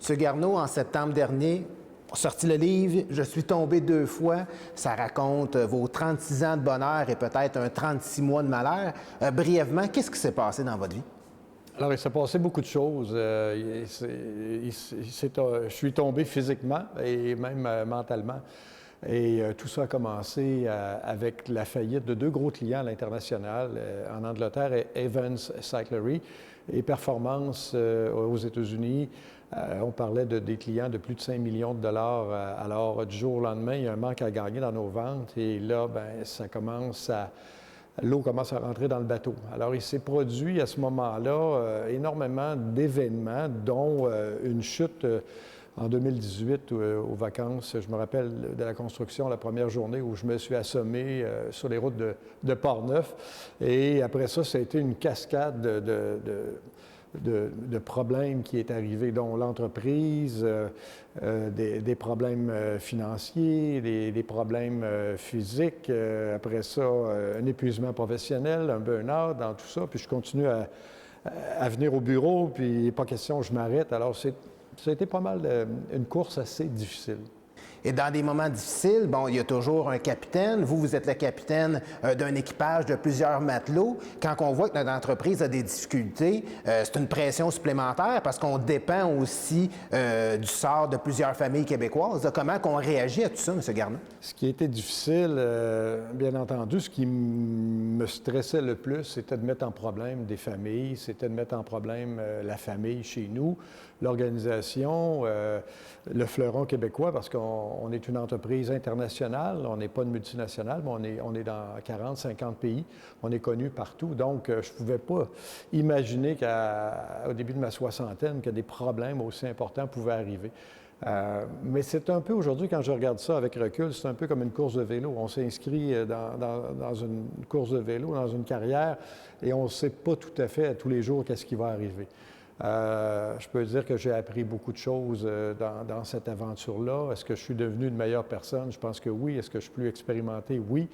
Monsieur Garneau, en septembre dernier, a sorti le livre « Je suis tombé 2 fois ». Ça raconte vos 36 ans de bonheur et peut-être un 36 mois de malheur. Brièvement, qu'est-ce qui s'est passé dans votre vie? Alors, il s'est passé beaucoup de choses. Je suis tombé physiquement et même mentalement. Et tout ça a commencé avec la faillite de 2 gros clients à l'international en Angleterre, Evans Cyclery et Performance aux États-Unis. On parlait des clients de plus de 5 millions de dollars. Alors, du jour au lendemain, il y a un manque à gagner dans nos ventes. Et là, l'eau commence à rentrer dans le bateau. Alors, il s'est produit à ce moment-là énormément d'événements, dont une chute en 2018 aux vacances. Je me rappelle de la construction, la première journée où je me suis assommé sur les routes de Portneuf. Et après ça, ça a été une cascade de problèmes qui est arrivé, dont l'entreprise, des problèmes financiers, des problèmes physiques, après ça, un épuisement professionnel, un burn-out, dans tout ça. Puis je continue à venir au bureau, puis pas question, je m'arrête. Alors, ça a été pas mal une course assez difficile. Et dans des moments difficiles, bon, il y a toujours un capitaine. Vous êtes le capitaine d'un équipage de plusieurs matelots. Quand on voit que notre entreprise a des difficultés, c'est une pression supplémentaire parce qu'on dépend aussi du sort de plusieurs familles québécoises. Comment on réagit à tout ça, M. Garneau? Ce qui était difficile, bien entendu, ce qui me stressait le plus, c'était de mettre en problème des familles, c'était de mettre en problème la famille chez nous, l'organisation, le fleuron québécois, parce qu'on est une entreprise internationale, on n'est pas une multinationale, mais on est dans 40, 50 pays, on est connu partout. Donc, je ne pouvais pas imaginer qu'au début de ma soixantaine, que des problèmes aussi importants pouvaient arriver. Mais c'est un peu, aujourd'hui, quand je regarde ça avec recul, c'est un peu comme une course de vélo. On s'inscrit dans une course de vélo, dans une carrière, et on ne sait pas tout à fait à tous les jours qu'est-ce qui va arriver. Je peux dire que j'ai appris beaucoup de choses dans cette aventure-là. Est-ce que je suis devenu une meilleure personne? Je pense que oui. Est-ce que je suis plus expérimenté? Oui.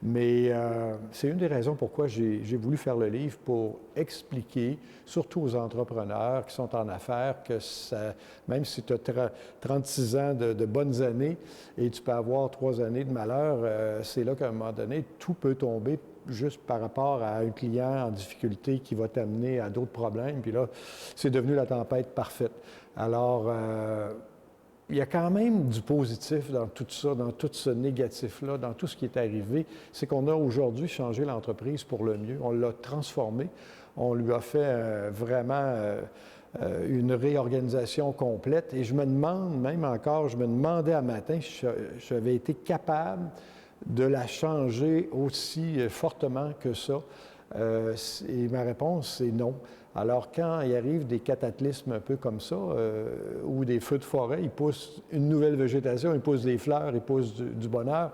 Mais c'est une des raisons pourquoi j'ai voulu faire le livre, pour expliquer, surtout aux entrepreneurs qui sont en affaires, que même si tu as 36 ans de bonnes années et tu peux avoir 3 années de malheur, c'est là qu'à un moment donné, tout peut tomber juste par rapport à un client en difficulté qui va t'amener à d'autres problèmes. Puis là, c'est devenu la tempête parfaite. Alors, il y a quand même du positif dans tout ça, dans tout ce négatif-là, dans tout ce qui est arrivé. C'est qu'on a aujourd'hui changé l'entreprise pour le mieux. On l'a transformée. On lui a fait vraiment une réorganisation complète. Et je me demande, même encore, je me demandais un matin si j'avais été capable de la changer aussi fortement que ça. Et ma réponse, c'est non. Alors, quand il arrive des cataclysmes un peu comme ça, ou des feux de forêt, ils poussent une nouvelle végétation, ils poussent des fleurs, ils poussent du bonheur.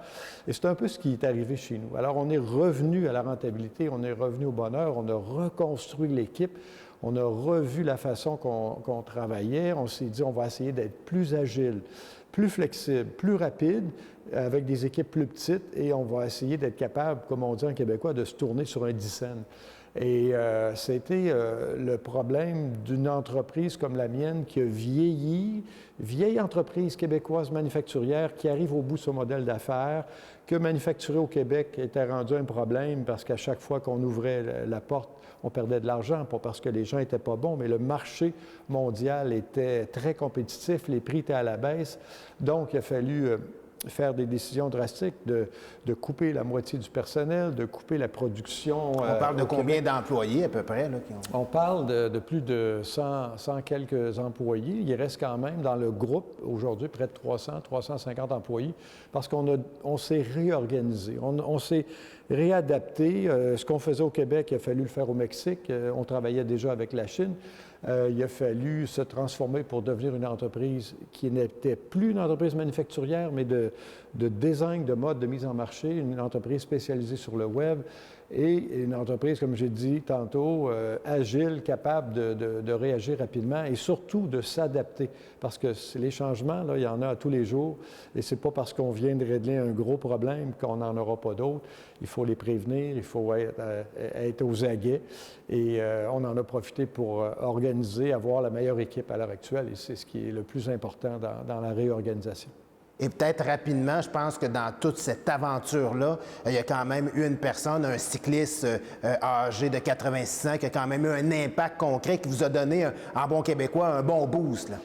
Et c'est un peu ce qui est arrivé chez nous. Alors, on est revenu à la rentabilité, on est revenu au bonheur, on a reconstruit l'équipe, on a revu la façon qu'on travaillait, on s'est dit, on va essayer d'être plus agile, plus flexible, plus rapide, avec des équipes plus petites, et on va essayer d'être capable, comme on dit en québécois, de se tourner sur un 10 cents. Et c'était le problème d'une entreprise comme la mienne qui a vieilli, vieille entreprise québécoise manufacturière qui arrive au bout de son modèle d'affaires, que manufacturer au Québec était rendu un problème parce qu'à chaque fois qu'on ouvrait la porte, on perdait de l'argent, pas parce que les gens n'étaient pas bons, mais le marché mondial était très compétitif, les prix étaient à la baisse. Donc, il a fallu faire des décisions drastiques, de couper la moitié du personnel, de couper la production. On parle de combien d'employés à peu près? Là, On parle de plus de 100 quelques employés. Il reste quand même dans le groupe aujourd'hui près de 300, 350 employés parce qu'on s'est réorganisé, on s'est réadapté. Ce qu'on faisait au Québec, il a fallu le faire au Mexique. On travaillait déjà avec la Chine. Il a fallu se transformer pour devenir une entreprise qui n'était plus une entreprise manufacturière, mais de design, de mode, de mise en marché, une entreprise spécialisée sur le web. et une entreprise, comme j'ai dit tantôt, agile, capable de réagir rapidement et surtout de s'adapter. Parce que les changements, là, il y en a à tous les jours et c'est pas parce qu'on vient de régler un gros problème qu'on n'en aura pas d'autres. Il faut les prévenir, il faut être aux aguets et on en a profité pour organiser, avoir la meilleure équipe à l'heure actuelle et c'est ce qui est le plus important dans la réorganisation. Et peut-être rapidement, je pense que dans toute cette aventure-là, il y a quand même eu une personne, un cycliste âgé de 86 ans, qui a quand même eu un impact concret, qui vous a donné, en bon québécois, un bon boost, là.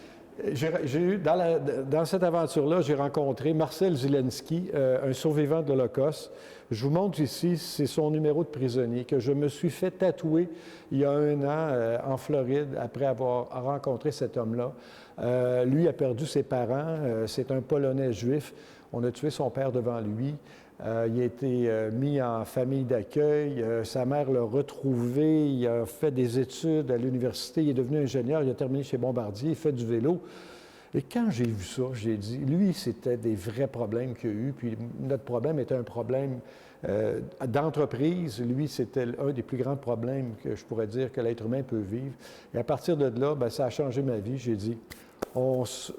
J'ai eu, dans cette aventure-là, j'ai rencontré Marcel Zelensky, un survivant de l'Holocauste. Je vous montre ici, c'est son numéro de prisonnier que je me suis fait tatouer il y a 1 an en Floride après avoir rencontré cet homme-là. Lui a perdu ses parents, c'est un Polonais juif. On a tué son père devant lui. Il a été mis en famille d'accueil. Sa mère l'a retrouvé. Il a fait des études à l'université. Il est devenu ingénieur. Il a terminé chez Bombardier. Il fait du vélo. Et quand j'ai vu ça, j'ai dit, lui, c'était des vrais problèmes qu'il a eu. Puis notre problème était un problème d'entreprise. Lui, c'était un des plus grands problèmes que je pourrais dire que l'être humain peut vivre. Et à partir de là, bien, ça a changé ma vie. J'ai dit, on se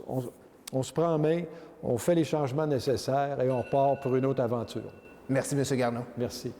prend en main, on fait les changements nécessaires et on part pour une autre aventure. Merci, M. Garneau. Merci.